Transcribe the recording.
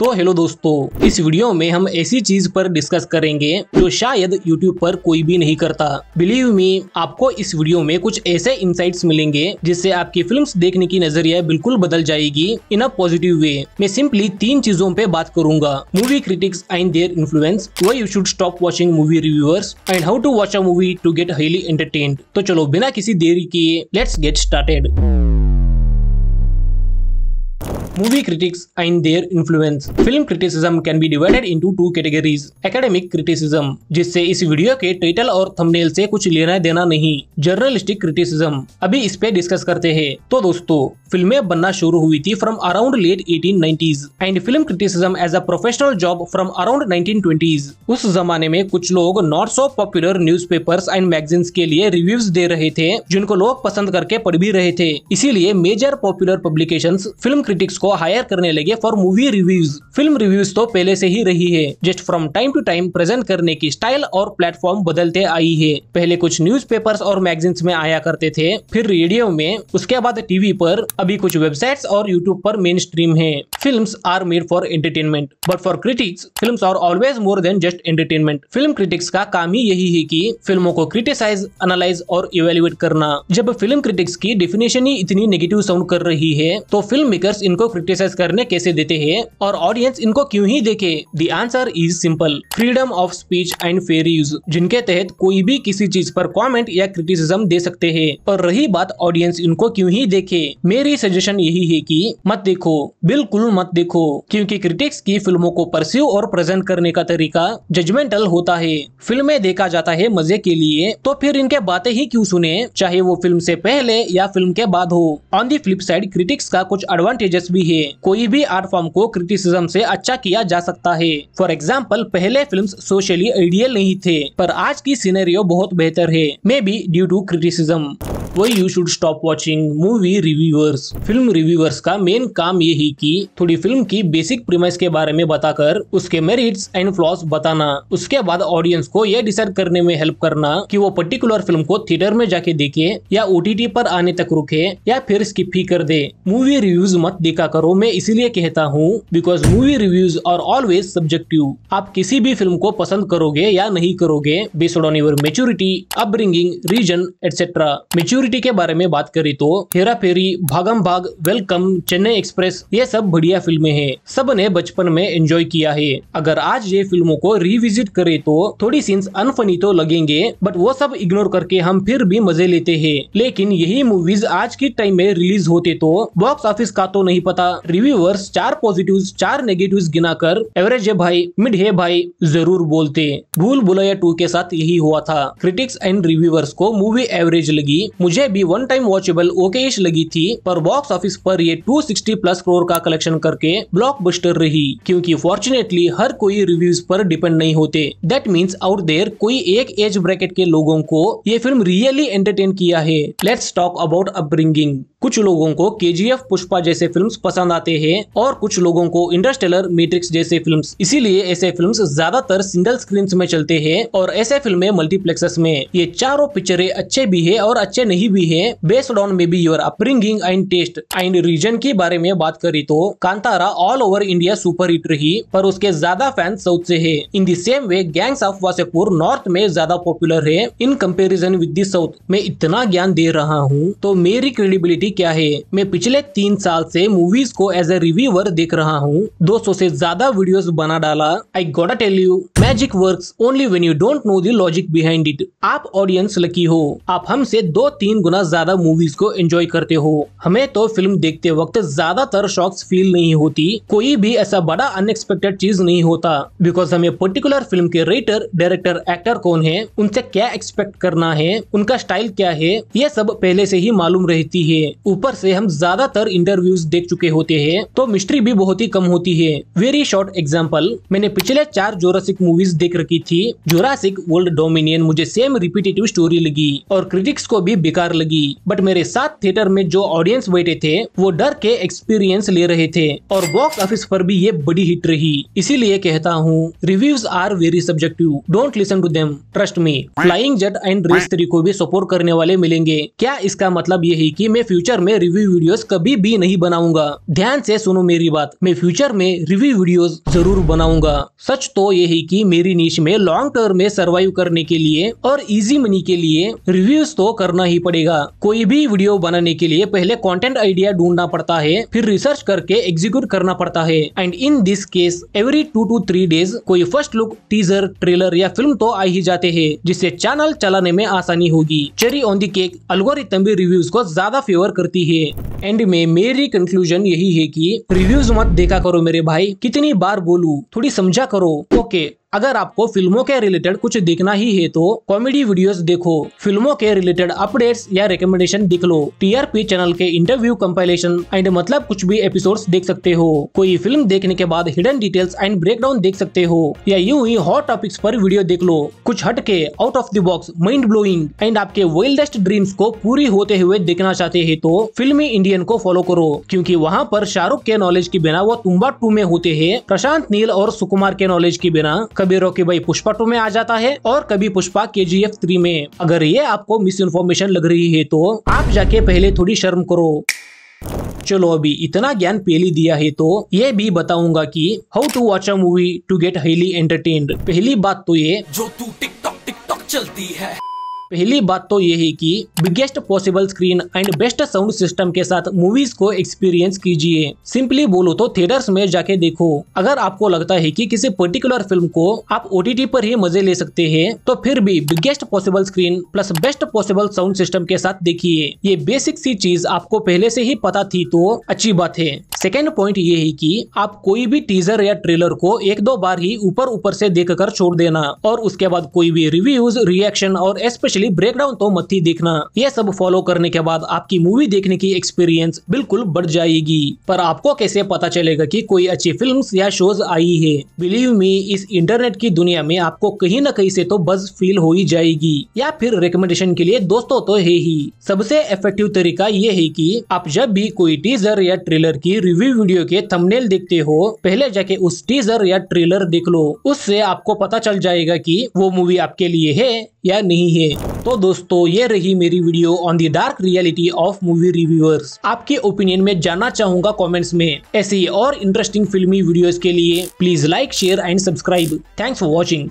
तो हेलो दोस्तों, इस वीडियो में हम ऐसी चीज पर डिस्कस करेंगे जो शायद यूट्यूब पर कोई भी नहीं करता। बिलीव मी, आपको इस वीडियो में कुछ ऐसे इंसाइट्स मिलेंगे जिससे आपकी फिल्म्स देखने की नजरिया बिल्कुल बदल जाएगी इन अ पॉजिटिव वे। मैं सिंपली 3 चीजों पे बात करूंगा: movie critics and their influence, why you should stop watching movie reviewers and how to watch a movie to get highly entertained. तो चलो बिना किसी देरी किए let's get started. Movie critics and their influence. Film criticism can be divided into 2 categories. Academic criticism, जिससे इस video के title और थंबनेल से कुछ लेना देना नहीं। जर्नलिस्टिक क्रिटिसिज्म, अभी इस पे डिस्कस करते हैं। तो दोस्तों, फिल्में बनना शुरू हुई थी from around late 1890s and film criticism as a professional job from around 1920s। उस जमाने में कुछ लोग not so popular newspapers and magazines के लिए रिव्यूज दे रहे थे, जिनको लोग पसंद करके पढ़ भी रहे थे। इसीलिए major popular publications film critics को हायर करने लगे for movie reviews. Film reviews तो पहले से ही रही है, just from time to time present करने की स्टाइल और प्लेटफॉर्म बदलते आई है। पहले कुछ न्यूज़पेपर्स और मैगजीन्स में आया करते थे, फिर रेडियो में, उसके बाद टीवी पर, अभी कुछ वेबसाइट्स और यूट्यूब पर मेन स्ट्रीम है। Films are made for entertainment, but for critics films are always more than just entertainment. Film critics का काम ही यही है कि फिल्मों को क्रिटिसाइज, एनालाइज और इवेल्युएट करना। जब फिल्म क्रिटिक्स की डेफिनेशन ही इतनी नेगेटिव साउंड कर रही है, तो फिल्म मेकर्स इनको क्रिटिसाइज करने कैसे देते हैं और ऑडियंस इनको क्यों ही देखे? The answer is simple: freedom of speech and fair use, जिनके तहत कोई भी किसी चीज पर कमेंट या क्रिटिसिज्म दे सकते हैं। और रही बात ऑडियंस इनको क्यों ही देखे, मेरी सजेशन यही है कि मत देखो, बिल्कुल मत देखो, क्योंकि क्रिटिक्स की फिल्मों को परस्यू और प्रेजेंट करने का तरीका जजमेंटल होता है। फिल्में देखा जाता है मजे के लिए, तो फिर इनके बातें ही क्यों सुने, चाहे वो फिल्म से पहले या फिल्म के बाद हो। On the flip side, critics का कुछ एडवांटेजेस भी है। कोई भी आर्ट फॉर्म को क्रिटिसिज्म से अच्छा किया जा सकता है। फॉर एग्जाम्पल, पहले फिल्म्स सोशली आइडियल नहीं थे, पर आज की सिनेरियो बहुत बेहतर है, may be due to criticism. Why you should stop watching movie reviewers. Film reviewers का मेन काम ये ही कि थोड़ी फिल्म की बेसिक प्रीमाइस के बारे में बताकर उसके मेरिट्स एंड फ्लॉज बताना, उसके बाद ऑडियंस को यह डिसाइड करने में हेल्प करना कि वो पर्टिकुलर फिल्म को थिएटर में जाके देखे या OTT पर आने तक रुके या फिर स्किप ही कर दे। मूवी रिव्यूज मत देखा करो, मैं इसीलिए कहता हूँ because movie reviews are always subjective. आप किसी भी फिल्म को पसंद करोगे या नहीं करोगे based on your maturity, upbringing, region etcetera. Maturity के बारे में बात करें तो हेरा फेरी, भागम भाग, वेलकम, चेन्नई एक्सप्रेस, ये सब बढ़िया फिल्में हैं, सब ने बचपन में एंजॉय किया है। अगर आज ये फिल्मों को रिविजिट करें तो थोड़ी सीन्स अनफनी तो लगेंगे, बट वो सब इग्नोर करके हम फिर भी मजे लेते हैं। लेकिन यही मूवीज आज की टाइम में रिलीज होते तो बॉक्स ऑफिस का तो नहीं पता। रिव्यूअर्स 4 पॉजिटिव्स 4 नेगेटिव्स गिनाकर एवरेज है भाई, मिड है भाई जरूर बोलते। भूल भुलैया 2 के साथ यही हुआ था। क्रिटिक्स एंड रिव्यूअर्स को मूवी एवरेज लगी, मुझे भी वन टाइम वॉचेबल ओकेश लगी थी, पर बॉक्स ऑफिस पर ये 260+ करोड़ का कलेक्शन करके ब्लॉकबस्टर रही। क्योंकि फॉर्चुनेटली हर कोई रिव्यूज पर डिपेंड नहीं होते। दैट मीन्स आउट देयर कोई एक एज ब्रैकेट के लोगों को ये फिल्म रियली एंटरटेन किया है। Let's talk about upbringing. कुछ लोगों को KGF, पुष्पा जैसे फिल्म्स पसंद आते हैं और कुछ लोगों को इंटरस्टेलर, मैट्रिक्स जैसे फिल्म्स। इसीलिए ऐसे फिल्म्स ज्यादातर सिंगल स्क्रीन में चलते हैं और ऐसे फिल्में मल्टीप्लेक्सेस में। ये चारों पिक्चरें अच्छे भी है और अच्छे नहीं भी है, based on maybe your upbringing and taste and reason की बारे में बात करी तो Kantara all over India super hit रही, पर उसके ज्यादा फैंस साउथ से है। In the same way gangs of Wasseypur north में ज्यादा पॉपुलर है in comparison with the south. मैं इतना ज्ञान दे रहा हूँ तो मेरी क्रेडिबिलिटी क्या है? मैं पिछले 3 साल से मूवीज को एज ए रिव्यूअर देख रहा हूँ, 200 से ज्यादा वीडियोस बना डाला। I gotta tell you, magic works only when you don't know the logic behind it. आप ऑडियंस लकी हो, आप हमसे 2-3 गुना ज्यादा मूवीज को एंजॉय करते हो। हमें तो फिल्म देखते वक्त ज्यादातर शॉक्स फील नहीं होती, कोई भी ऐसा बड़ा अनएक्सपेक्टेड चीज नहीं होता, बिकॉज हमें पर्टिकुलर फिल्म के राइटर, डायरेक्टर, एक्टर कौन है, उनसे क्या एक्सपेक्ट करना है, उनका स्टाइल क्या है, ये सब पहले से ही मालूम रहती है। ऊपर से हम ज्यादातर इंटरव्यूज देख चुके होते हैं, तो मिस्ट्री भी बहुत ही कम होती है। वेरी शॉर्ट एग्जाम्पल, मैंने पिछले 4 जोरासिक मूवीज देख रखी थी। जुरासिक वर्ल्ड डोमिनियन मुझे सेम रिपीटेटिव स्टोरी लगी और क्रिटिक्स को भी बेकार लगी, बट मेरे साथ थिएटर में जो ऑडियंस बैठे थे वो डर के एक्सपीरियंस ले रहे थे और बॉक्स ऑफिस पर भी ये बड़ी हिट रही। इसीलिए कहता हूँ reviews are very subjective, don't listen to them, trust me. Flying Jatt and Race 3 को भी सपोर्ट करने वाले मिलेंगे। क्या इसका मतलब ये है कि मैं फ्यूचर में रिव्यू वीडियोस कभी भी नहीं बनाऊंगा? ध्यान से सुनो मेरी बात, मैं फ्यूचर में रिव्यू वीडियोस जरूर बनाऊंगा। सच तो ये है कि मेरी नीश में लॉन्ग टर्म में सर्वाइव करने के लिए और इजी मनी के लिए रिव्यूज तो करना ही पड़ेगा। कोई भी वीडियो बनाने के लिए पहले कंटेंट आइडिया ढूंढना पड़ता है, फिर रिसर्च करके एग्जीक्यूट करना पड़ता है, and in this case every 2 to 3 days कोई फर्स्ट लुक, टीजर, ट्रेलर या फिल्म तो आ ही जाते हैं, जिससे चैनल चलाने में आसानी होगी। Cherry on the cake, algorithm भी रिव्यूज को ज्यादा फेवर करती है। एंड में मेरी कंक्लूजन यही है कि रिव्यूज मत देखा करो मेरे भाई, कितनी बार बोलूं, थोड़ी समझा करो। ओके, अगर आपको फिल्मों के रिलेटेड कुछ देखना ही है तो कॉमेडी वीडियोस देखो, फिल्मों के रिलेटेड अपडेट्स या रिकमेंडेशन देख लो, टीआरपी चैनल के इंटरव्यू कंपाइलेशन एंड मतलब कुछ भी एपिसोड्स देख सकते हो। कोई फिल्म देखने के बाद हिडन डिटेल्स एंड ब्रेकडाउन देख सकते हो, या यूं ही हॉट टॉपिक्स पर वीडियो देख लो, कुछ हटके, out of the box, mind blowing and आपके वाइल्डेस्ट ड्रीम्स को पूरी होते हुए देखना चाहते हैं तो फिल्मी इंडियन को फॉलो करो, क्योंकि वहाँ पर शाहरुख के नॉलेज के बिना वो तुम्बा 2 में होते हैं, प्रशांत नील और सुकुमार के नॉलेज के बिना कभी रॉकी भाई पुष्पा 2 में आ जाता है और कभी पुष्पा KGF 3 में। अगर ये आपको मिस इन्फॉर्मेशन लग रही है तो आप जाके पहले थोड़ी शर्म करो। चलो अभी इतना ज्ञान पहले दिया है तो ये भी बताऊंगा कि how to watch a movie to get highly entertained. पहली बात तो ये जो तू टिकटॉक चलती है, पहली बात तो ये है कि biggest possible screen and best sound system के साथ मूवीज को एक्सपीरियंस कीजिए। सिंपली बोलो तो थिएटर्स में जाके देखो। अगर आपको लगता है कि किसी पर्टिकुलर फिल्म को आप OTT पर ही मजे ले सकते हैं तो फिर भी biggest possible screen plus best possible sound system के साथ देखिए। ये बेसिक सी चीज आपको पहले से ही पता थी तो अच्छी बात है। सेकेंड पॉइंट ये है कि आप कोई भी टीजर या ट्रेलर को 1-2 बार ही ऊपर से देखकर छोड़ देना और उसके बाद कोई भी रिव्यूज, रिएक्शन और स्पेशली ब्रेकडाउन तो मत ही देखना। ये सब फॉलो करने के बाद आपकी मूवी देखने की एक्सपीरियंस बिल्कुल बढ़ जाएगी। पर आपको कैसे पता चलेगा कि कोई अच्छी फिल्म्स या शोज आई है? बिलीव मी, इस इंटरनेट की दुनिया में आपको कहीं न कहीं से तो बज़ फील हो ही जाएगी, या फिर रिकमेंडेशन के लिए दोस्तों तो है ही। सबसे इफेक्टिव तरीका ये है कि आप जब भी कोई टीजर या ट्रेलर की रिव्यू वीडियो के थंबनेल देखते हो, पहले जाके उस टीजर या ट्रेलर देख लो। उससे आपको पता चल जाएगा कि वो मूवी आपके लिए है या नहीं है। तो दोस्तों, ये रही मेरी video on the dark reality of movie reviewers. आपके ओपिनियन में जानना चाहूंगा कमेंट्स में। ऐसी और इंटरेस्टिंग फिल्मी वीडियोस के लिए please like, share and subscribe. Thanks for watching.